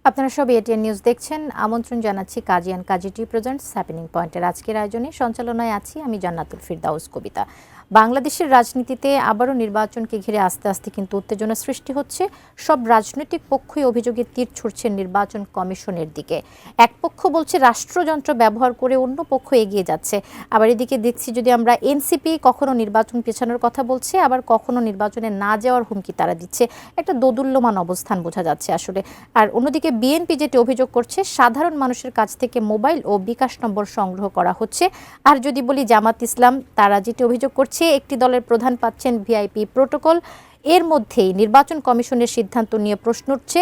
আপনারা সব ATN news দেখছেন। আমন্ত্রণ জানাচ্ছি Kazi and Kazi tea presents happening পয়েন্টের আজকের আয়োজনে। সঞ্চালনায় আছি আমি জান্নাতুল ফিরদাউস কবিতা। বাংলাদেশের রাজনীতিতে আবারও নির্বাচনকে ঘিরে আস্তে আস্তে কিন্তু উত্তেজনা সৃষ্টি হচ্ছে। সব রাজনৈতিক পক্ষই অভিযোগের তীর ছুড়ছে নির্বাচন কমিশনের দিকে। এক পক্ষ বলছে রাষ্ট্রযন্ত্র ব্যবহার করে অন্য পক্ষ এগিয়ে যাচ্ছে। আবার এদিকে দেখছি যদি আমরা এনসিপি কখনো নির্বাচন পেছানোর কথা বলছে, আবার কখনো নির্বাচনে না যাওয়ার হুমকি তারা দিচ্ছে। একটা দোদুল্যমান অবস্থান বোঝা যাচ্ছে আসলে। আর অন্যদিকে বিএনপি যেটি অভিযোগ করছে সাধারণ মানুষের কাছ থেকে মোবাইল ও বিকাশ নম্বর সংগ্রহ করা হচ্ছে। আর যদি বলি জামাত ইসলাম, তারা যেটি অভিযোগ করছে একটি দলের প্রধান পাচ্ছেন ভিআইপি প্রোটোকল। এর মধ্যেই নির্বাচন কমিশনের সিদ্ধান্ত নিয়ে প্রশ্ন উঠছে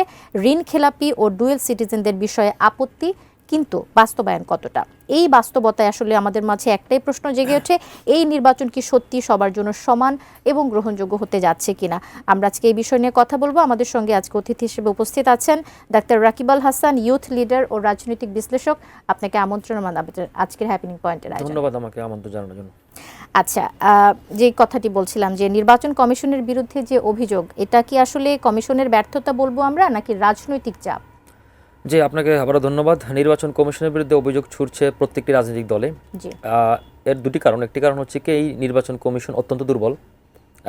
ঋণ খেলাপি ও ডুয়েল সিটিজেনদের বিষয়ে আপত্তি, কিন্তু বাস্তবায়ন কতটা? এই বাস্তবতায় আসলে আমাদের মাঝে একটাই প্রশ্ন জেগে ওঠে, এই নির্বাচন কি সত্যি সবার জন্য সমান এবং গ্রহণযোগ্য হতে যাচ্ছে কিনা? আমরা আজকে এই বিষয় নিয়ে কথা বলবো। আমাদের সঙ্গে আজকে অতিথি হিসেবে উপস্থিত আছেন doctor Rakib Al Hasan, youth leader ও রাজনৈতিক বিশ্লেষক। আপনাকে আমন্ত্রণ আজকের হ্যাপেনিং পয়েন্টের আয়োজনে। ধন্যবাদ আমাকে আমন্ত্রণ জানানোর জন্য। আচ্ছা, যে কথাটি বলছিলাম যে নির্বাচন কমিশনের বিরুদ্ধে যে অভিযোগ, এটা কি আসলে কমিশনের ব্যর্থতা বলবো আমরা, নাকি রাজনৈতিক চাপ? জি, আপনাকে আবারও ধন্যবাদ। নির্বাচন কমিশনের বিরুদ্ধে অভিযোগ ছুটছে প্রত্যেকটি রাজনৈতিক দলে। এর দুটি কারণ। একটি কারণ হচ্ছে কি এই নির্বাচন কমিশন অত্যন্ত দুর্বল,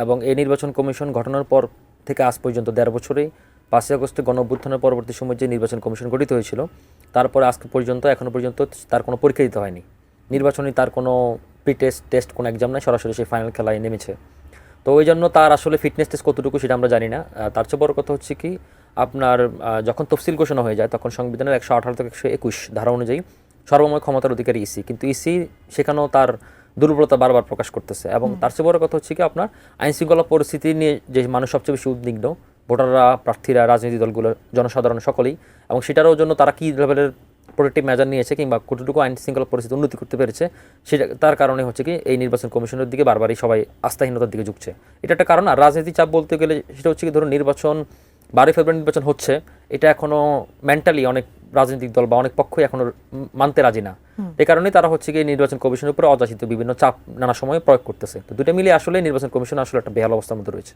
এবং এই নির্বাচন কমিশন ঘটনার পর থেকে আজ পর্যন্ত ১.৫ বছরেই ৫ই আগস্টে গণঅভ্যুত্থানের পরবর্তী সময় যে নির্বাচন কমিশন গঠিত হয়েছিল, তারপরে আজকে পর্যন্ত এখনও পর্যন্ত তার কোনো পরীক্ষা দিতে হয়নি। নির্বাচনী তার কোনো প্রি টেস্ট কোনো এক্সাম নাই, সরাসরি সেই ফাইনাল খেলায় নেমেছে। তো ওই জন্য তার আসলে ফিটনেস টেস্ট কতটুকু সেটা আমরা জানি না। তার চেয়ে বড় কথা হচ্ছে কি আপনার যখন তফসিল ঘোষণা হয়ে যায় তখন সংবিধানের ১১৮ থেকে ১২১ ধারা অনুযায়ী সর্বময় ক্ষমতার অধিকারী ইসি, কিন্তু ইসি সেখানেও তার দুর্বলতা বারবার প্রকাশ করতেছে। এবং তার চেয়ে বড় কথা হচ্ছে কি আপনার আইনশৃঙ্খলা পরিস্থিতি নিয়ে যে মানুষ সবচেয়ে বেশি উদ্বিগ্ন, ভোটাররা, প্রার্থীরা, রাজনৈতিক দলগুলো, জনসাধারণ সকলেই, এবং সেটারও জন্য তারা কী লেভেলের প্রোটেক্টিভ মেজার নিয়েছে কিংবা কতটুকু আইন শৃঙ্খলা পরিস্থিতি উন্নতি করতে পেরেছে, সেটা তার কারণে হচ্ছে কি এই নির্বাচন কমিশনের দিকে বারবারই সবাই আস্থাহীনতার দিকে ঝুঁকছে। এটা একটা কারণ। আর রাজনীতি চাপ বলতে গেলে সেটা হচ্ছে কি ধরুন নির্বাচন ১২ ফেব্রুয়ারি নির্বাচন হচ্ছে, এটা এখনও মেন্টালি অনেক রাজনৈতিক দল বা অনেক পক্ষই এখনও মানতে রাজি না। এই কারণেই তারা হচ্ছে কি নির্বাচন কমিশনের উপরে অযাচিত বিভিন্ন চাপ নানা সময়ে প্রয়োগ করতেছে। তো দুটো মিলিয়ে আসলে নির্বাচন কমিশন আসলে একটা বেহাল অবস্থার মধ্যে রয়েছে।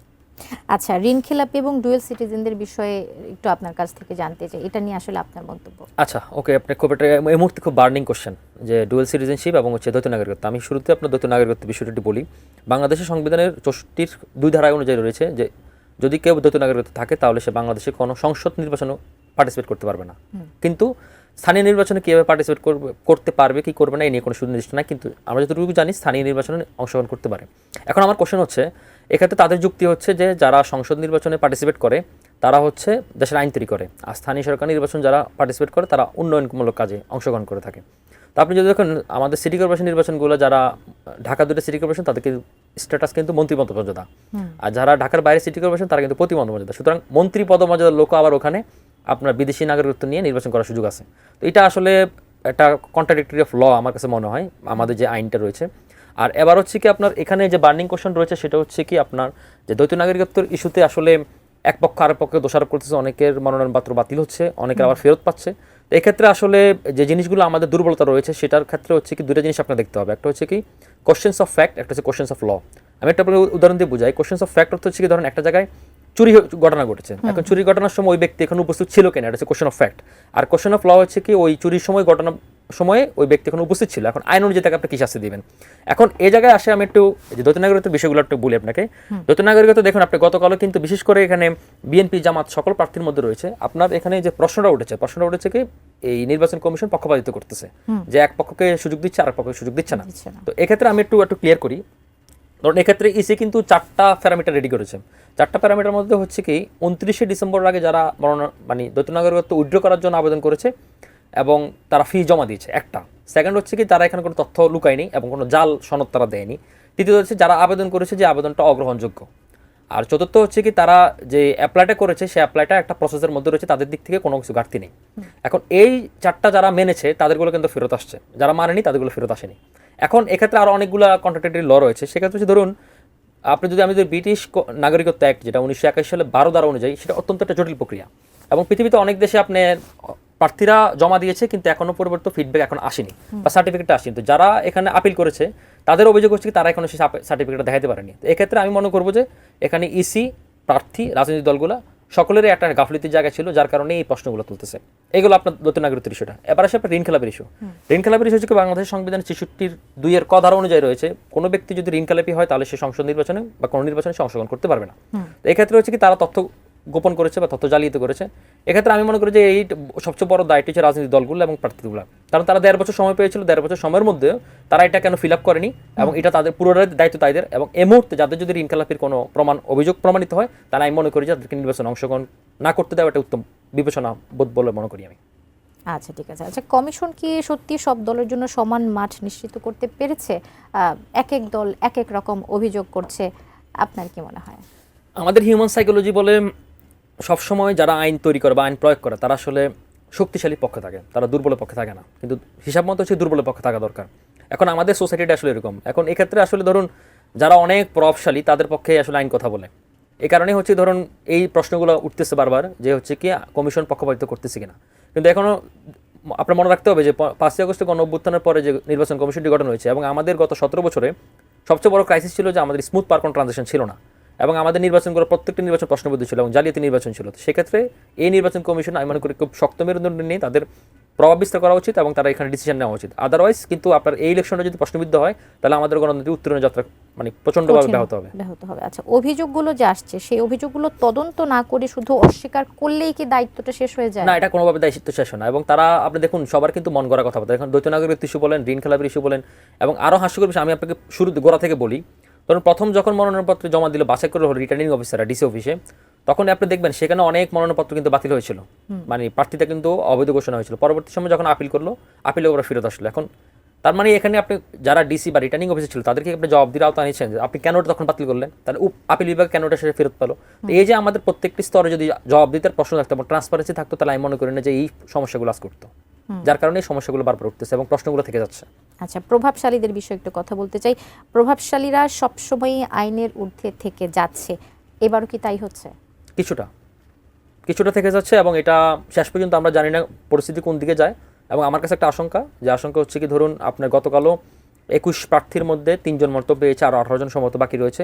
আচ্ছা, ঋণ খেলাপি এবং ডুয়েল সিটিজেনদের বিষয়ে একটু আপনার কাছ থেকে জানতে চাই, এটা নিয়ে আসলে আপনার মন্তব্য। আচ্ছা, ওকে, আপনি খুব একটা এই মুহূর্তে খুব বার্নিং কোশ্চেন যে ডুয়েল সিটিজেনশিপ এবং হচ্ছে দ্বৈত নাগরিকত্ব। আমি শুরুতে আপনার দ্বৈত নাগরিকত্ব বিষয়টি বলি। বাংলাদেশের সংবিধানের ৬৪-র ২ ধারা অনুযায়ী রয়েছে যে যদি কেউ দ্বৈত নাগরিকত্ব থাকে তাহলে সে বাংলাদেশে কোনো সংসদ নির্বাচনেও পার্টিসিপেট করতে পারবে না। কিন্তু স্থানীয় নির্বাচনে কীভাবে পার্টিসিপেট করতে পারবে কি করবে না এই নিয়ে কোনো সুনির্দিষ্ট নাই, কিন্তু আমরা যতটুকু জানি স্থানীয় নির্বাচনে অংশগ্রহণ করতে পারে। এখন আমার কোশ্চেন হচ্ছে এক্ষেত্রে তাদের যুক্তি হচ্ছে যে যারা সংসদ নির্বাচনে পার্টিসিপেট করে তারা হচ্ছে দেশের আইন তৈরি করে, আর স্থানীয় সরকার নির্বাচন যারা পার্টিসিপেট করে তারা উন্নয়নমূলক কাজে অংশগ্রহণ করে থাকে। তো আপনি যদি দেখেন আমাদের সিটি কর্পোরেশন নির্বাচনগুলো, যারা ঢাকা 2টা সিটি কর্পোরেশন তাদের কিন্তু স্ট্যাটাস কিন্তু মন্ত্রী পদমর্যাদা, আর যারা ঢাকার বাইরে সিটি কর্পোরেশন তারা কিন্তু প্রতি পদমর্যাদা। সুতরাং মন্ত্রী পদমর্যাদার লোক আবার ওখানে আপনার বিদেশি নাগরিকত্ব নিয়ে নির্বাচন করার সুযোগ আছে। তো এটা আসলে একটা কন্ট্রাডিক্টরি অফ ল আমার কাছে মনে হয় আমাদের যে আইনটা রয়েছে। আর এবার হচ্ছে কি আপনার এখানে যে বার্নিং কোশ্চেন রয়েছে সেটা হচ্ছে কি আপনার যে দ্বৈত নাগরিকত্বের ইস্যুতে আসলে এক পক্ষ আরেক পক্ষে দোষারোপ করতেছে, অনেকের মনোনয়নপত্র বাতিল হচ্ছে, অনেকের আবার ফেরত পাচ্ছে। তো এক্ষেত্রে আসলে যে জিনিসগুলো আমাদের দুর্বলতা রয়েছে সেটার ক্ষেত্রে হচ্ছে কি দুটো জিনিস আপনার দেখতে হবে। একটা হচ্ছে কি কোশ্চেন্স অফ ফ্যাক্ট, একটা হচ্ছে কোশ্চেন্স অফ ল। আমি একটা উদাহরণ দিয়ে বুঝাই। কোশ্চেন্স অফ ফ্যাক্ট অর্থ হচ্ছে কি ধরেন একটা জায়গায় চুরি ঘটনা ঘটেছে, এখন চুরি ঘটনার সময় ওই ব্যক্তি এখন উপস্থিত ছিল কেন, এটা হচ্ছে কোশ্চেন অফ ফ্যাক্ট। আর কোশ্চেন অফ ল হচ্ছে কি ওই চুরির সময়ে ওই ব্যক্তি এখন উপস্থিত ছিল, এখন আইন অনুযায়ী তাকে আপনি কি শাস্তি দিবেন। এখন এই জায়গায় আসে আমি একটু যে দ্বৈত নাগরিকত্বের বিষয়গুলো একটু বলি আপনাকে। দ্বৈত নাগরিকত্ব দেখুন আপনি গতকালও কিন্তু বিশেষ করে এখানে বিএনপি জামাত সকল প্রার্থীর মধ্যে রয়েছে আপনার এখানে যে প্রশ্নটা উঠেছে কি এই নির্বাচন কমিশন পক্ষপাতিত্ব করতেছে, যে এক পক্ষকে সুযোগ দিচ্ছে আর এক পক্ষকে সুযোগ দিচ্ছে না। তো এক্ষেত্রে আমি একটু ক্লিয়ার করি। ধরুন এক্ষেত্রে ইসি কিন্তু 4টা প্যারামিটার রেডি করেছে। 4টা প্যারামিটার মধ্যে হচ্ছে কি 29শে ডিসেম্বর আগে যারা দ্বৈত নাগরিকত্ব উইথড্র করার জন্য আবেদন করেছে এবং তারা ফি জমা দিয়েছে, একটা। সেকেন্ড হচ্ছে কি তারা এখানে কোনো তথ্য লুকায়নি এবং কোনো জাল সনদ তারা দেয়নি। তৃতীয়ত হচ্ছে যারা আবেদন করেছে যে আবেদনটা অগ্রহণযোগ্য। আর চতুর্থ হচ্ছে কি তারা যে অ্যাপ্লাইটা করেছে সেই অ্যাপ্লাইটা একটা প্রসেসের মধ্যে রয়েছে, তাদের দিক থেকে কোনো কিছু ঘাটতি নেই। এখন এই 4টা যারা মেনেছে তাদেরগুলো কিন্তু ফেরত আসছে, যারা মানেনি তাদেরগুলো ফেরত আসেনি। এখন এক্ষেত্রে আরও অনেকগুলো কন্ট্রাডিক্টরি ল রয়েছে। সেক্ষেত্রে হচ্ছে ধরুন আপনি যদি ব্রিটিশ নাগরিকত্ব অ্যাক্ট যেটা 1921 সালে 12 ধারা অনুযায়ী, সেটা অত্যন্ত একটা জটিল প্রক্রিয়া এবং পৃথিবীতে অনেক দেশে আপনি প্রার্থীরা জমা দিয়েছে কিন্তু এখনও পরিবর্তিত ফিডব্যাক এখন আসেনি বা সার্টিফিকেটটা আসেনি। তো যারা এখানে আপিল করেছে তাদের অভিযোগ হচ্ছে তারা এখনো সেই সার্টিফিকেটটা দেখাতে পারেনি। তো এক্ষেত্রে আমি মনে করবো যে এখানে ইসি, প্রার্থী, রাজনৈতিক দলগুলো সকলেরই একটা গাফলিতির জায়গা ছিল, যার কারণে এই প্রশ্নগুলো তুলতেছে। এগুলো আপনার দ্বৈত নাগরিকত্বের ইস্যুটা। এবার আসে আপনার ঋণ খেলাপের ইস্যু। ঋণ খেলাপের ইস্যু হচ্ছে বাংলাদেশের সংবিধানের ৬৬(২) ক ধারা অনুযায়ী রয়েছে, কোনো ব্যক্তি যদি ঋণ খেলাপি হয় তাহলে সে সংসদ নির্বাচনে বা কোনো নির্বাচনে সে অংশগ্রহণ করতে পারবে না। তো এক্ষেত্রে হচ্ছে কি তারা তথ্য গোপন করেছে বা তথ্য জালিয়াতি করেছে। এক্ষেত্রে আমি মনে করি যে এই সবচেয়ে বড় দায়িত্ব হচ্ছে রাজনৈতিক দলগুলো এবং প্রার্থীগুলো, কারণ তারা ১.৫ বছর সময় পেয়েছিল, ১.৫ বছর সময়ের মধ্যে তারা এটা কেন ফিল আপ করেনি, এবং এটা তাদের পুরোটাই দায়িত্ব তাদের। এবং এই মুহূর্তে যাদের যদি ঋণ খেলাপির কোনো অভিযোগ প্রমাণিত হয়, তাহলে আমি মনে করি যে তাদেরকে নির্বাচনে অংশগ্রহণ না করতে দেওয়া এটা উত্তম বিবেচনা বোধ বলে মনে করি আমি। আচ্ছা, ঠিক আছে। আচ্ছা, কমিশন কি সত্যি সব দলের জন্য সমান মাঠ নিশ্চিত করতে পেরেছে? এক এক দল এক এক রকম অভিযোগ করছে, আপনার কি মনে হয়? আমাদের হিউম্যান সাইকোলজি বলে সবসময় যারা আইন তৈরি করে বা আইন প্রয়োগ করে তারা আসলে শক্তিশালী পক্ষে থাকে, তারা দুর্বলের পক্ষে থাকে না। কিন্তু হিসাব মতো হচ্ছে দুর্বলের পক্ষে থাকা দরকার। এখন আমাদের সোসাইটিটা আসলে এরকম। এখন এক্ষেত্রে আসলে ধরুন যারা অনেক প্রভাবশালী তাদের পক্ষে আসলে আইন কথা বলে। এই কারণে হচ্ছে ধরুন এই প্রশ্নগুলো উঠতেছে বারবার যে হচ্ছে কি কমিশন পক্ষপাতিত্ব করতেছে কিনা। কিন্তু এখনও আপনার মনে রাখতে হবে যে ৫ই আগস্টে গণঅভ্যুত্থানের পরে যে নির্বাচন কমিশনটি গঠন হয়েছে, এবং আমাদের গত ১৭ বছরে সবচেয়ে বড় ক্রাইসিস ছিল যে আমাদের স্মুথ পার কোনো ট্রানজিশন ছিল না, এবং আমাদের নির্বাচনগুলো প্রত্যেকটি নির্বাচন প্রশ্নবিদ্ধ ছিল এবং জালিয়াতি নির্বাচন ছিল। তো সেক্ষেত্রে এই নির্বাচন কমিশন আমি মনে করি খুব শক্ত মেরুদণ্ড নিয়ে তাদের প্রভাব বিস্তার করা উচিত এবং তারা এখানে ডিসিশন নেওয়া উচিত। আদারওয়াইজ কিন্তু আপনার এই ইলেকশনটা যদি প্রশ্নবিদ্ধ হয় তাহলে আমাদের গণতন্ত্রের উত্তরণের যাত্রা মানে প্রচণ্ডভাবে ব্যাহত হবে। আচ্ছা, অভিযোগগুলো যে আসছে সেই অভিযোগগুলো তদন্ত না করে শুধু অস্বীকার করলেই কি দায়িত্বটা শেষ হয়ে যায়? না, এটা কোনোভাবে দায়িত্ব শেষ হয় না। এবং তারা আপনি দেখুন সবার কিন্তু মন গড়া কথাবার্তা, এখন দ্বৈত নাগরিকত্ব ইস্যু বলেন, ঋণ খেলাপির ইস্যু বলেন, এবং আরও হাস্যকর বিষয় আমি আপনাকে শুরুতে গোড়া থেকে বলি। ধরুন প্রথম যখন মনোনয়নপত্র জমা দিল বাছাই করে হলো রিটার্নিং অফিসাররা ডিসি অফিসে, তখন আপনি দেখবেন সেখানে অনেক মনোনয়নপত্র কিন্তু বাতিল হয়েছিল, মানে প্রার্থীটা কিন্তু অবৈধ ঘোষণা হয়েছিল। পরবর্তী সময় যখন আপিল করলো, আপিলে ওরা ফেরত আসলো। এখন তার মানে এখানে আপনি যারা ডিসি বা রিটার্নিং অফিসার ছিল তাদেরকে আপনি জবাবদিহির আওতায় আনিয়েছেন যে আপনি কেন ওটা তখন বাতিল করলেন, তাহলে আপিল বিভাগ কেন ওটা সে ফেরত পেলো। তো এই যে আমাদের প্রত্যেকটি স্তরে যদি জবাবদিহিতার প্রশ্ন থাকতো এবং ট্রান্সপারেন্সি থাকতো, তাহলে আমি মনে করি না যে এই সমস্যাগুলো আজ করতো, যার কারণে এই সমস্যাগুলো বারবার উঠতেছে এবং প্রশ্নগুলো থেকে যাচ্ছে। আচ্ছা, প্রভাবশালীদের বিষয়ে একটু কথা বলতে চাই। প্রভাবশালীরা সবসময় আইনের ঊর্ধ্বে থেকে যাচ্ছে, এবারও কি তাই হচ্ছে? কিছুটা থেকে যাচ্ছে, এবং এটা শেষ পর্যন্ত আমরা জানি না পরিস্থিতি কোন দিকে যায়। এবং আমার কাছে একটা আশঙ্কা হচ্ছে কি, ধরুন আপনার গতকালও ২১ প্রার্থীর মধ্যে ৩ জন মন্তব্য পেয়েছে, আর ১৮ জন সম্ভবত বাকি রয়েছে।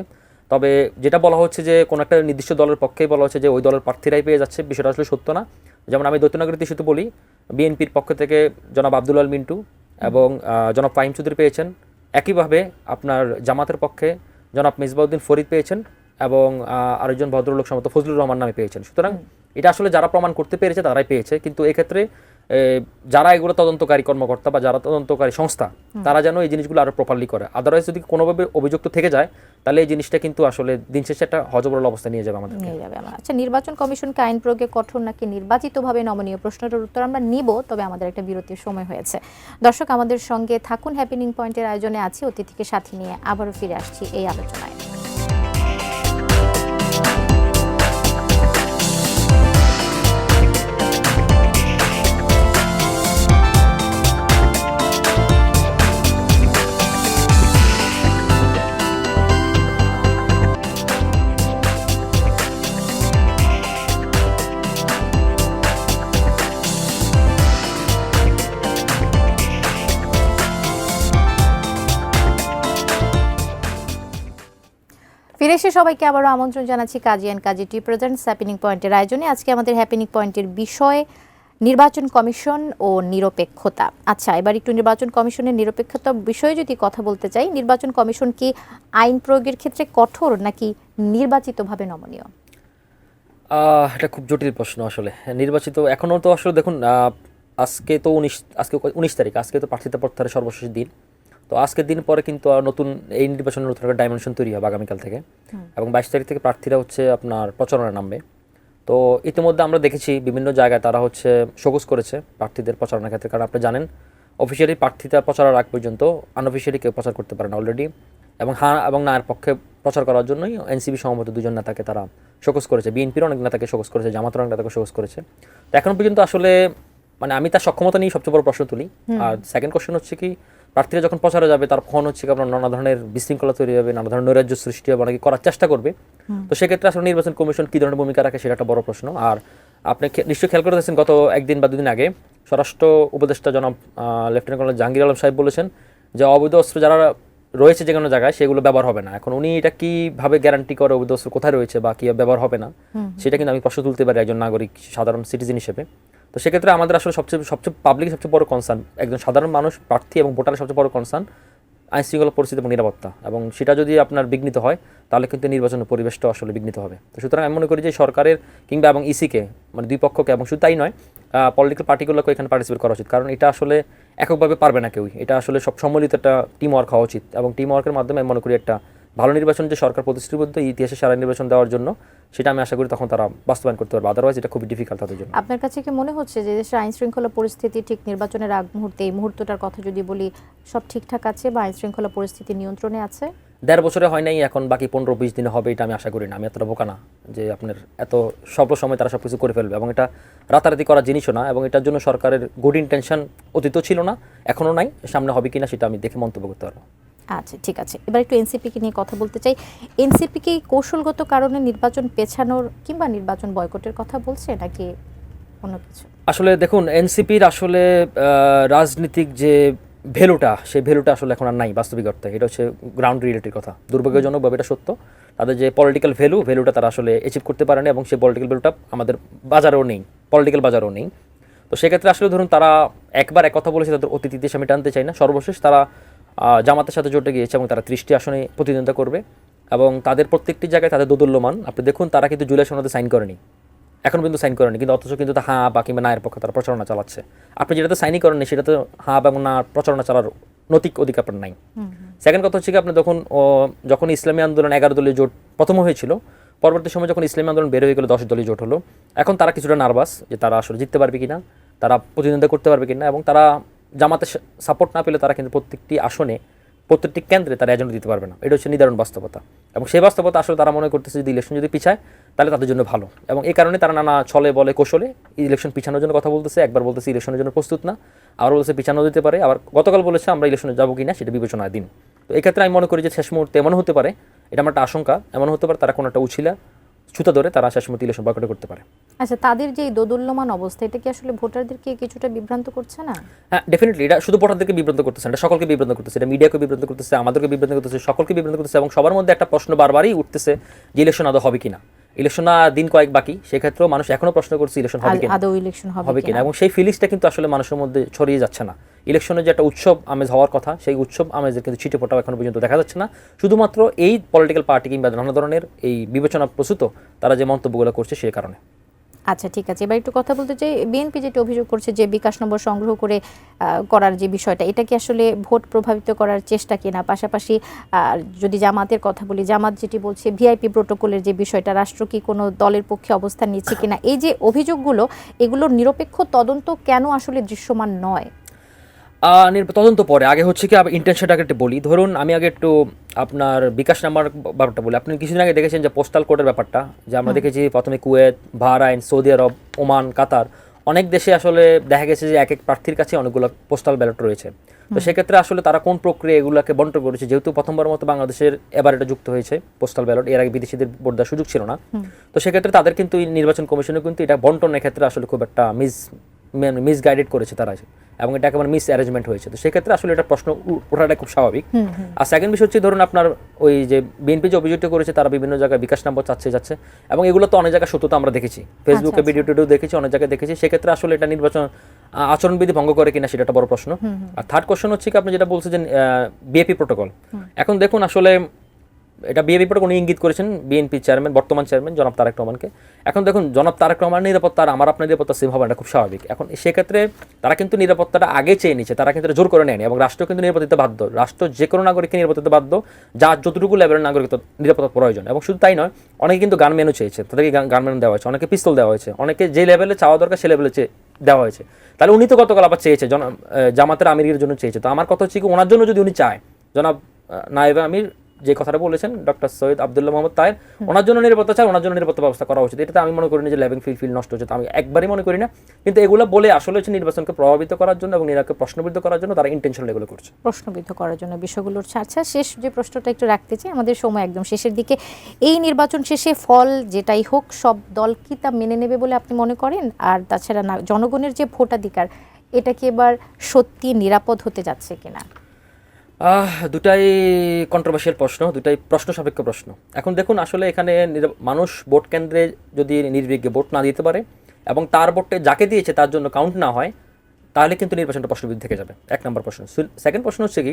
তবে যেটা বলা হচ্ছে যে কোনো একটা নির্দিষ্ট দলের পক্ষেই বলা হচ্ছে যে ওই দলের প্রার্থীরাই পেয়ে যাচ্ছে, বিষয়টা আসলে সত্য না। যেমন আমি দ্বৈত নাগরিকত্ব ইস্যুতে বলি, বিএনপির পক্ষ থেকে জনাব আব্দুল আল মিন্টু এবং জনাব ফাহিম চৌধুরী পেয়েছেন। একইভাবে আপনার জামাতের পক্ষে জনাব মিসবাউদ্দিন ফরিদ পেয়েছেন, এবং আরেকজন ভদ্রলোক সম্ভবত ফজলুর রহমান নামে পেয়েছেন। সুতরাং এটা আসলে যারা প্রমাণ করতে পেরেছে তারাই পেয়েছে। কিন্তু এক্ষেত্রে যারা এগুলো তদন্তকারী কর্মকর্তা বা যারা তদন্তকারী সংস্থা, তারা যেন এই জিনিসগুলো আরও প্রপারলি করে। আদারওয়াইজ যদি কোনোভাবে অভিযুক্ত থেকে যায় তাহলে এই জিনিসটা কিন্তু আসলে দিন শেষে একটা হযবরল অবস্থা নিয়ে যাবে আমাদের। আচ্ছা, নির্বাচন কমিশনকে আইন প্রয়োগে কঠোর নাকি নির্বাচিতভাবে নমনীয়, প্রশ্নটার উত্তর আমরা নিব, তবে আমাদের একটা বিরতির সময় হয়েছে। দর্শক আমাদের সঙ্গে থাকুন, হ্যাপেনিং পয়েন্টের আয়োজনে আছি, অতিথিকে সাথে নিয়ে আবারও ফিরে আসছি এই আলোচনায়। ফিরে এসে সবাইকে আবারও আমন্ত্রণ জানাচ্ছি Kazi and Kazi tea presents happening পয়েন্টের আয়োজনে। আজকে আমাদের হ্যাপেনিং পয়েন্টের বিষয় নির্বাচন কমিশন ও নিরপেক্ষতা। আচ্ছা, এবার একটু নির্বাচন কমিশনের নিরপেক্ষতা বিষয়ে যদি কথা বলতে চাই, নির্বাচন কমিশন কি আইন প্রয়োগের ক্ষেত্রে কঠোর নাকি নির্বাচিতভাবে নমনীয়? এটা খুব জটিল প্রশ্ন আসলে। নির্বাচিত এখনও তো আসলে দেখুন, আজকে 19 তারিখ, আজকে তো প্রার্থিতা প্রত্যাহারের সর্বশেষ দিন। তো আজকের দিন পরে কিন্তু নতুন এই নির্বাচনের নতুন একটা ডাইমেনশন তৈরি হবে আগামীকাল থেকে, এবং 22 তারিখ থেকে প্রার্থীরা হচ্ছে আপনার প্রচারণায় নামবে। তো ইতিমধ্যে আমরা দেখেছি বিভিন্ন জায়গায় তারা হচ্ছে সবুজ করেছে প্রার্থীদের প্রচারণার ক্ষেত্রে, কারণ আপনি জানেন অফিসিয়ালি প্রার্থীতা প্রচারের আগ পর্যন্ত আনঅফিসিয়ালি কেউ প্রচার করতে পারে না অলরেডি, এবং হ্যাঁ এবং না এর পক্ষে প্রচার করার জন্যই এনসিপি সম্ভবত 2 জন নেতাকে তারা শোকজ করেছে, বিএনপির অনেক নেতাকে শোকজ করেছে, জামাতের অনেক নেতাকে শোকজ করেছে। তো এখন পর্যন্ত আসলে মানে আমি তার সক্ষমতা নিয়ে সবচেয়ে বড় প্রশ্ন তুলি। আর সেকেন্ড কোশ্চেন হচ্ছে কি, প্রার্থীরা যখন প্রচারে যাবে তার ফোন হচ্ছে কি আপনার নানা ধরনের বিশৃঙ্খলা তৈরি হবে, নানা ধরনের নৈরাজ্য সৃষ্টি হবে, অনেকে করার চেষ্টা করবে। তো সেক্ষেত্রে আসলে নির্বাচন কমিশন কী ধরনের ভূমিকা রাখে সেটা একটা বড় প্রশ্ন। আর আপনি নিশ্চয়ই খেয়াল করে দেখছেন গত একদিন বা 2 দিন আগে স্বরাষ্ট্র উপদেষ্টা জনাব লেফটেন্যান্ট কর্নেল জাহাঙ্গীর আলম সাহেব বলেছেন যে অবৈধ অস্ত্র যারা রয়েছে যে কোনো জায়গায় সেগুলো ব্যবহার হবে না। এখন উনি এটা কিভাবে গ্যারান্টি করে অবৈধ অস্ত্র কোথায় রয়েছে বা কীভাবে ব্যবহার হবে না, সেটা কিন্তু আমি প্রশ্ন তুলতে পারি একজন নাগরিক, সাধারণ সিটিজেন হিসেবে। তো সেক্ষেত্রে আমাদের আসলে সবচেয়ে পাবলিক সবচেয়ে বড় কনসার্ন, একজন সাধারণ মানুষ প্রার্থী এবং ভোটারের সবচেয়ে বড় কনসার্ন আইন শৃঙ্খলা পরিস্থিতি এবং নিরাপত্তা, এবং সেটা যদি আপনার বিঘ্নিত হয় তাহলে কিন্তু নির্বাচনের পরিবেশটা আসলে বিঘ্নিত হবে। তো সুতরাং আমি মনে করি যে সরকারের কিংবা এবং ইসিকে, মানে দুই পক্ষকে, এবং শুধু তাই নয়, পলিটিক্যাল পার্টিগুলোকে এখানে পার্টিসিপেট করা উচিত, কারণ এটা আসলে এককভাবে পারবে না কেউই। এটা আসলে সব সম্মিলিত একটা টিম ওয়ার্ক হওয়া উচিত, এবং টিম ওয়ার্কের মাধ্যমে আমি মনে করি একটা ভালো নির্বাচন যে সরকার প্রতিশ্রুতিবদ্ধ ইতিহাসে সারা নির্বাচন দেওয়ার জন্য, সেটা আমি আশা করি তখন তারা বাস্তবায়ন করতে পারবে। আদারওয়াইজ এটা খুবই ডিফিকাল্ট তাদের জন্য। আপনার কাছে কি মনে হচ্ছে যে দেশের আইন শৃঙ্খলা পরিস্থিতি ঠিক নির্বাচনের আগ মুহূর্তে, এই মুহূর্তটার কথা যদি বলি, সব ঠিকঠাক আছে বা আইন শৃঙ্খলা পরিস্থিতি নিয়ন্ত্রণে আছে? 1.5 বছরে হয় নাই, এখন বাকি 15-20 দিনে হবে, এটা আমি আশা করি না। আমি এতটা বোকা না যে আপনার এত স্বল্প সময় তারা সব কিছু করে ফেলবে, এবং এটা রাতারাতি করার জিনিসও না, এবং এটার জন্য সরকারের গুড ইন্টেনশন অতীতও ছিল না, এখনও নাই, সামনে হবে কিনা সেটা আমি দেখে মন্তব্য করতে পারবো। আচ্ছা, ঠিক আছে। এবার একটু এনসিপিকে নিয়ে কথা বলতে চাই। এনসিপি কি কৌশলগত কারণে নির্বাচন পেছানোর কিংবা নির্বাচন বয়কটের কথা বলছে নাকি অন্য কিছু? আসলে দেখুন, এনসিপির আসলে রাজনীতিক যে ভ্যালুটা, সেই ভ্যালুটা আসলে এখন আর নাই বাস্তবিক অর্থে। এটা হচ্ছে গ্রাউন্ড রিয়েলিটির কথা, দুর্ভাগ্যজনকভাবে এটা সত্য। তাদের যে পলিটিক্যাল ভ্যালুটা তারা আসলে অ্যাচিভ করতে পারেনি, এবং সেই পলিটিক্যাল ভ্যালুটা আমাদের বাজারেও নেই, পলিটিক্যাল বাজারেও নেই। তো সেক্ষেত্রে আসলে ধরুন তারা একবার এক কথা বলেছে, তাদের অতীত ইতিহাস আমি টানতে চাই না, সর্বশেষ তারা জামাতের সাথে জোটে গিয়েছে এবং তারা 30টি আসনে প্রতিদ্বন্দ্বিতা করবে, এবং তাদের প্রত্যেকটি জায়গায় তাদের দোদুল্যমান। আপনি দেখুন, তারা কিন্তু জুলাই সনদে সাইন করেনি, এখন কিন্তু সাইন করেনি, কিন্তু অথচ কিন্তু হ্যাঁ বা কিংবা নায়ের পক্ষে তারা প্রচারণা চালাচ্ছে। আপনি যেটাতে সাইনই করেননি সেটাতে হ্যাঁ এবং না প্রচারণা চালার নৈতিক অধিকার আপনার নাই। সেকেন্ড কথা হচ্ছে কি, আপনি যখন ইসলামী আন্দোলন 11 দলীয় জোট প্রথম হয়েছিল, পরবর্তী সময় যখন ইসলামী আন্দোলন বের হয়ে গেল 10 দলীয় জোট হলো, এখন তারা কিছুটা নার্ভাস যে তারা আসলে জিততে পারবে কিনা, তারা প্রতিদ্বন্দ্বিতা করতে পারবে কিনা, এবং তারা জামাতের সাপোর্ট না পেলে তারা কিন্তু প্রত্যেকটি আসনে, প্রত্যেকটি কেন্দ্রে তারা এজেন্ট দিতে পারবে না। এটা হচ্ছে নিদারুণ বাস্তবতা, এবং সেই বাস্তবতা আসলে তারা মনে করতেছে যদি ইলেকশন যদি পিছায় তাহলে তাদের জন্য ভালো, এবং এই কারণে তারা নানা ছলে বলে কৌশলে ইলেকশন পিছানোর জন্য কথা বলতেছে। একবার বলতেছে ইলেকশনের জন্য প্রস্তুত না, আবার বলতেছে পিছানো দিতে পারে, আবার গতকাল বলেছে আমরা ইলেকশনে যাবো কিনা সেটা বিবেচনায় দিন। তো এক্ষেত্রে আমি মনে করি যে শেষ মুহূর্তে এমন হতে পারে, এটা আমার একটা আশঙ্কা, এমন হতে পারে তারা কোনো একটা উছিলা ছুতা ধরে তারা শেষ মুহূর্তে ইলেকশন বয়কট করতে পারে। আচ্ছা, তাদের যে দোদুল্যমান অবস্থা, এটা কি আসলে ভোটারদেরকে কিছুটা বিভ্রান্ত করছে না? হ্যাঁ, ডেফিনেটলি এটা শুধু ভোটারদেরকে বিভ্রান্ত করতেছে, এটা সকলকে বিভ্রান্ত করতেছে, এটা মিডিয়াকে বিভ্রান্ত করতেছে, আমাদেরকে বিভ্রান্ত করতেছে, সকলকে বিভ্রান্ত করতেছে, এবং সবার মধ্যে একটা প্রশ্ন বারবারই উঠতেছে যে ইলেকশন আদৌ হবে কিনা। ইলেকশন দিন কয়েক বাকি, সেক্ষেত্রেও মানুষ এখনো প্রশ্ন করছে ইলেকশন হবে কিনা, আদৌ ইলেকশন হবে কিনা, এবং সেই ফিলিংসটা কিন্তু আসলে মানুষের মধ্যে ছড়িয়ে যাচ্ছে না। ইলেকশনের যে একটা উৎসব আমেজ হওয়ার কথা, সেই উৎসব আমেজের কিন্তু ছিটে ফোটাও এখনো পর্যন্ত দেখা যাচ্ছে না। শুধুমাত্র এই পলিটিক্যাল পার্টি কিংবা নানা ধরনের এই বিবেচনা প্রসূত তারা যে মন্তব্যগুলো করছে সেই কারণে। আচ্ছা, ঠিক আছে। এবার একটু কথা বলতে চাই, বিএনপি যেটা অভিযোগ করছে যে বিকাশ নম্বর সংগ্রহ করে করার যে বিষয়টা, এটা কি আসলে ভোট প্রভাবিত করার চেষ্টা কিনা? পাশাপাশি যদি জামাতের কথা বলি, জামাত যেটি বলছে ভিআইপি প্রোটোকলের যে বিষয়টা, রাষ্ট্র কি কোনো দলের পক্ষে অবস্থান নিচ্ছে কিনা, এই যে অভিযোগগুলো, এগুলোর নিরপেক্ষ তদন্ত কেন আসলে দৃশ্যমান নয়? তদন্ত পরে, আগে হচ্ছে কি ইন্টেনশনটাকে একটু বলি। ধরুন আমি আগে একটু আপনার বিকাশ নাম্বার ব্যাপারটা বলি। আপনি কিছুদিন আগে দেখেছেন যে পোস্টাল কোডের ব্যাপারটা, যে আমরা দেখেছি প্রথমে কুয়েত, বাহরাইন, সৌদি আরব, ওমান, কাতার, অনেক দেশে আসলে দেখা গেছে যে এক এক প্রার্থীর কাছে অনেকগুলো পোস্টাল ব্যালট রয়েছে। তো সেক্ষেত্রে আসলে তারা কোন প্রক্রিয়া এগুলোকে বন্টন করেছে, যেহেতু প্রথমবার মতো বাংলাদেশের এবার এটা যুক্ত হয়েছে পোস্টাল ব্যালট, এর আগে বিদেশিদের ভোট দেওয়ার সুযোগ ছিল না। তো সেক্ষেত্রে তাদের কিন্তু নির্বাচন কমিশনে কিন্তু এটা বন্টনের ক্ষেত্রে আসলে খুব একটা মিসগাইডেড করেছে তারা, এবং এটা একেবারে মিস অ্যারেঞ্জমেন্ট হয়েছে। তো সেক্ষেত্রে আসলে এটা প্রশ্ন ওঠাটা খুব স্বাভাবিক। আর সেকেন্ড বিষয় হচ্ছে, ধরুন আপনার ওই যে বিএনপি যে অভিযোগটা করেছে, তারা বিভিন্ন জায়গায় বিকাশ নাম্বার যাচ্ছে, এবং এগুলো তো অনেক জায়গায় সত্যতা আমরা দেখেছি, ফেসবুকে ভিডিও টিডিও দেখেছি, অনেক জায়গায় দেখেছি। সেক্ষেত্রে আসলে এটা নির্বাচন আচরণবিধি ভঙ্গ করে কিনা সেটা একটা বড় প্রশ্ন। আর থার্ড কোশ্চেন হচ্ছে কি, আপনি যেটা বলছেন যে বিএপি প্রোটোকল, এখন দেখুন আসলে এটা বিএপি প্রোটোকল উনি ইঙ্গিত করেছেন বিএনপি চেয়ারম্যান, বর্তমান চেয়ারম্যান জনাব তারেক রহমানকে। এখন দেখুন জনাব তারেক রহমানের নিরাপত্তা আর আমার আপনার নিরাপত্তা সেম হবে, এটা খুব স্বাভাবিক। এখন সেক্ষেত্রে তারা কিন্তু নিরাপত্তাটা আগে চেয়ে নিচ্ছে, তারা কিন্তু জোর করে নেয়নি, এবং রাষ্ট্র কিন্তু নিরাপদ দিতে বাধ্য, রাষ্ট্র যে কোনো নাগরিককে নিরাপদ দিতে বাধ্য, যার যতটুকু লেভেলের নাগরিকত্ব নিরাপত্তা প্রয়োজন। এবং শুধু তাই নয়, অনেকে কিন্তু গানম্যানও চেয়েছে, তাদেরকে গানম্যান দেওয়া হয়েছে, অনেকে পিস্তল দেওয়া হয়েছে, অনেকে যে লেভেলে চাওয়া দরকার সে লেভেলে দেওয়া হয়েছে। তাহলে উনি তো গতকাল আবার চেয়েছে জামাতের আমিরের জন্য চেয়েছে। তো আমার কথা হচ্ছে কি, ওনার জন্য যদি উনি চায়, জনাব নায়েবে আমির যে কথাটা বলেছেন ডক্টর সৈয়দ আব্দুল্লাহ মোহাম্মদ তাহের, ওনার জন্য নিরাপত্তা চায়, ওনার জন্য নিরাপত্তা ব্যবস্থা করা উচিত। এটাতে আমি মনে করি না যে লেভেল ফিল নষ্ট হচ্ছে, আমি একবারই মনে করি না। কিন্তু এগুলো বলে আসলে হচ্ছে নির্বাচনকে প্রভাবিত করার জন্য এবং নিরাকে প্রশ্নবিদ্ধ করার জন্য তারা ইন্টেনশনাল এগুলো করছে, প্রশ্নবিদ্ধ করার জন্য বিষয়গুলোর। আচ্ছা, শেষ যে প্রশ্নটা একটু রাখতে চাই, আমাদের সময় একদম শেষের দিকে, এই নির্বাচন শেষে ফল যেটাই হোক সব দল কি তা মেনে নেবে বলে আপনি মনে করেন? আর তাছাড়া জনগণের যে ভোটাধিকার, এটা কি এবার সত্যি নিরাপদ হতে যাচ্ছে কিনা? দুটাই কন্ট্রোভার্সিয়াল প্রশ্ন, দুটাই প্রশ্ন সাপেক্ষ প্রশ্ন। এখন দেখুন, আসলে এখানে মানুষ ভোট কেন্দ্রে যদি নির্বিঘ্নে ভোট না দিতে পারে এবং তার ভোটে যাকে দিয়েছে তার জন্য কাউন্ট না হয়, তাহলে কিন্তু নির্বাচনটা প্রশ্নবিদ্ধ থেকে যাবে। এক নম্বর প্রশ্ন। সেকেন্ড প্রশ্ন হচ্ছে কি,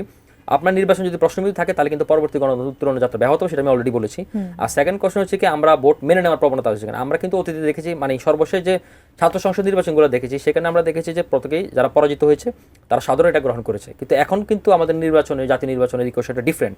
আপনার নির্বাচন যদি প্রশ্নবিদ্ধ থাকে তাহলে কিন্তু পরবর্তী গণতন্ত্র উত্তরণের যাত্রা ব্যাহত হবে, সেটা আমি অলরেডি বলেছি। আর সেকেন্ড কোশ্চেন হচ্ছে কি, আমরা ভোট মেনে নেওয়ার প্রবণতা হচ্ছে কিনা। আমরা কিন্তু অতীতে দেখেছি, মানে সর্বশেষ যে ছাত্র সংসদ নির্বাচনগুলো দেখেছি, সেখানে আমরা দেখেছি যে প্রত্যেকেই যারা পরাজিত হয়েছে তারা সাদরে এটা গ্রহণ করেছে। কিন্তু এখন কিন্তু আমাদের নির্বাচনে, জাতীয় নির্বাচনের ইকুয়েশনটা ডিফারেন্ট,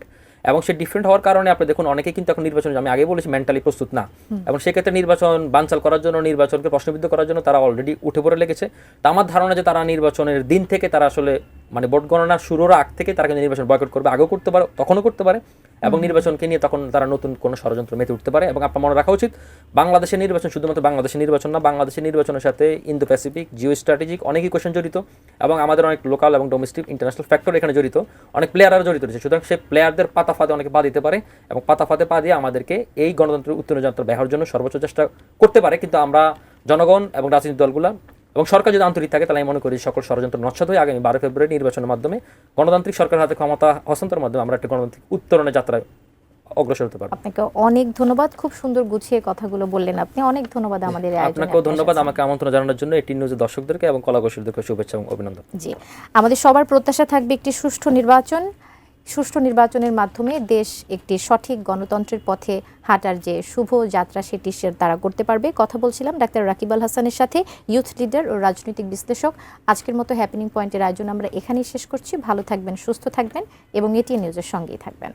এবং সেই ডিফারেন্ট হওয়ার কারণে আপনি দেখুন অনেকেই কিন্তু এখন নির্বাচনে, আমি আগে বলেছি, মেন্টালি প্রস্তুত না, এবং সেক্ষেত্রে নির্বাচন বানচাল করার জন্য, নির্বাচনকে প্রশ্নবিদ্ধ করার জন্য তারা অলরেডি উঠে পড়ে লেগেছে। তা আমার ধারণা যে তারা নির্বাচনের দিন থেকে তারা আসলে মানে ভোট গণনার শুরুর আগ থেকে তারা কিন্তু নির্বাচন বয়কট করবে, আগেও করতে পারে, তখনও করতে পারে, এবং নির্বাচনকে নিয়ে তখন তারা নতুন কোনো ষড়যন্ত্র মেতে উঠতে পারে। এবং আপনার মনে রাখা উচিত, বাংলাদেশের নির্বাচন শুধুমাত্র বাংলাদেশের নির্বাচন না, বাংলাদেশের নির্বাচনের সাথে ইন্দো প্যাসিফিক, জিও স্ট্র্যাটেজিক অনেক ইকুয়েশন জড়িত, এবং আমাদের অনেক লোকাল এবং ডোমেস্টিক ইন্টারন্যাশনাল ফ্যাক্টর এখানে জড়িত, অনেক প্লেয়াররা জড়িত রয়েছে। সুতরাং সেই প্লেয়ারদের পাতা ফাঁদে অনেকে পা দিতে পারে, এবং পাতা ফাঁদে পা দিয়ে আমাদেরকে এই গণতন্ত্রের উত্তরণ যাত্রা ব্যাহর জন্য সর্বোচ্চ চেষ্টা করতে পারে। কিন্তু আমরা জনগণ এবং রাজনৈতিক দলগুলো এবং সরকার যদি আন্তরিক থাকে, তাহলে আমি মনে করি সকল ষড়যন্ত্র নস্যাৎ হয়ে আগামী 12 ফেব্রুয়ারি নির্বাচনের মাধ্যমে গণতান্ত্রিক সরকারের হাতে ক্ষমতা হস্তান্তরের মাধ্যমে আমরা একটা গণতান্ত্রিক উত্তরণের যাত্রায় অগ্রসর হতে পারবো। আপনাকে অনেক ধন্যবাদ, খুব সুন্দর গুছিয়ে কথাগুলো বললেন আপনি। অনেক ধন্যবাদ আমাদের এই আয়োজনে। আপনাকেও ধন্যবাদ আমাকে আমন্ত্রণ জানানোর জন্য। এটি নিউজের দর্শকদেরকে এবং কলাকুশলীদেরকে শুভেচ্ছা এবং অভিনন্দন। জি, আমাদের সবার প্রত্যাশা থাকবে একটি সুষ্ঠু নির্বাচন। সুষ্ঠু নির্বাচনের মাধ্যমে দেশ একটি সঠিক গণতন্ত্রের পথে হাঁটার যে শুভ যাত্রা, সেটি তারা করতে পারবে। কথা বলছিলাম ডাক্তার রাকিব আল হাসানের সাথে, ইউথ লিডার ও রাজনৈতিক বিশ্লেষক। আজকের মতো হ্যাপেনিং পয়েন্টের আয়োজন আমরা এখানেই শেষ করছি। ভালো থাকবেন, সুস্থ থাকবেন এবং এটিএন নিউজের সঙ্গেই থাকবেন।